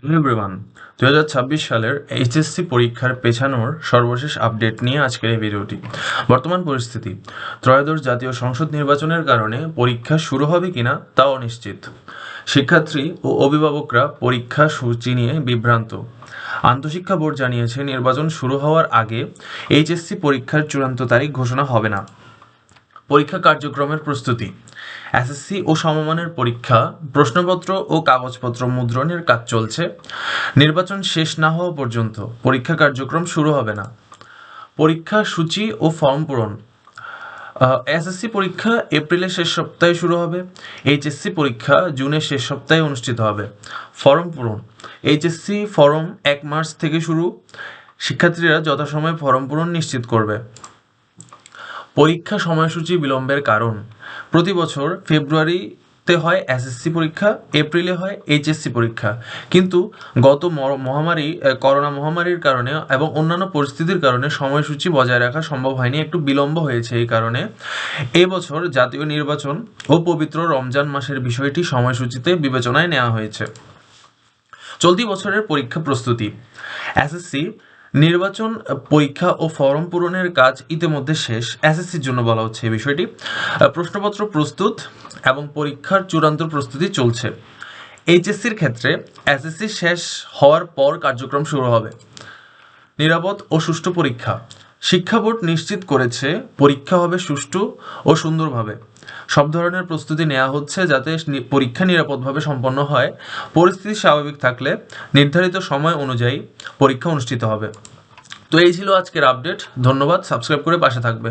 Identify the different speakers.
Speaker 1: Hello everyone, 2026 সালের HSC পরীক্ষার পেছানোর সর্বশেষ আপডেট নিয়ে আজকের এই ভিডিওটি। বর্তমান পরিস্থিতি, ত্রয়োদশ জাতীয় সংসদ নির্বাচনের কারণে পরীক্ষা শুরু হবে কিনা তাও অনিশ্চিত। শিক্ষার্থী ও অভিভাবকরা পরীক্ষা সূচি নিয়ে বিভ্রান্ত। আন্তঃশিক্ষা বোর্ড জানিয়েছে নির্বাচন শুরু হওয়ার আগে এইচএসসি পরীক্ষার চূড়ান্ত তারিখ ঘোষণা হবে না। পরীক্ষা কার্যক্রমের প্রস্তুতি, এসএসসি ও সমমানের পরীক্ষা প্রশ্নপত্র ও কাগজপত্র মুদ্রণের কাজ চলছে। নির্বাচন শেষ না হওয়া পর্যন্ত পরীক্ষা কার্যক্রম শুরু হবে না। পরীক্ষা সূচি ও ফর্ম পূরণ, এসএসসি পরীক্ষা এপ্রিলের শেষ সপ্তাহে শুরু হবে। এইচএসসি পরীক্ষা জুনের শেষ সপ্তাহে অনুষ্ঠিত হবে। ফর্ম পূরণ, এইচএসসি ফর্ম 1 মার্চ থেকে শুরু। শিক্ষার্থীরা যথাসময়ে ফর্ম পূরণ নিশ্চিত করবে। পরীক্ষা সময়সূচি বিলম্বের কারণ, প্রতি বছর ফেব্রুয়ারিতে হয় এসএসসি পরীক্ষা, এপ্রিলে হয় এইচএসসি পরীক্ষা, কিন্তু গত করোনা মহামারীর কারণে এবং অন্যান্য পরিস্থিতির কারণে সময়সূচি বজায় রাখা সম্ভব হয়নি, একটু বিলম্ব হয়েছে। এই কারণে এবছর জাতীয় নির্বাচন ও পবিত্র রমজান মাসের বিষয়টি সময়সূচিতে বিবেচনায় নেওয়া হয়েছে। চলতি বছরের পরীক্ষা প্রস্তুতি, এসএসসি নির্বাচন পরীক্ষা ও ফর্ম পূরণের কাজ ইতিমধ্যে শেষ। এসএসসির জন্য বলা হচ্ছে এই বিষয়টি। প্রশ্নপত্র প্রস্তুত এবং পরীক্ষার চূড়ান্ত প্রস্তুতি চলছে। এইচএসসির ক্ষেত্রে এসএসসি শেষ হওয়ার পর কার্যক্রম শুরু হবে। নিরাপদ ও সুষ্ঠু পরীক্ষা, শিক্ষা বোর্ড নিশ্চিত করেছে পরীক্ষা হবে সুষ্ঠু ও সুন্দরভাবে। সব ধরনের প্রস্তুতি নেওয়া হচ্ছে যাতে পরীক্ষা নিরাপদভাবে সম্পন্ন হয়। পরিস্থিতি স্বাভাবিক থাকলে নির্ধারিত সময় অনুযায়ী পরীক্ষা অনুষ্ঠিত হবে। তো এই ছিল আজকের আপডেট। ধন্যবাদ, সাবস্ক্রাইব করে পাশে থাকবে।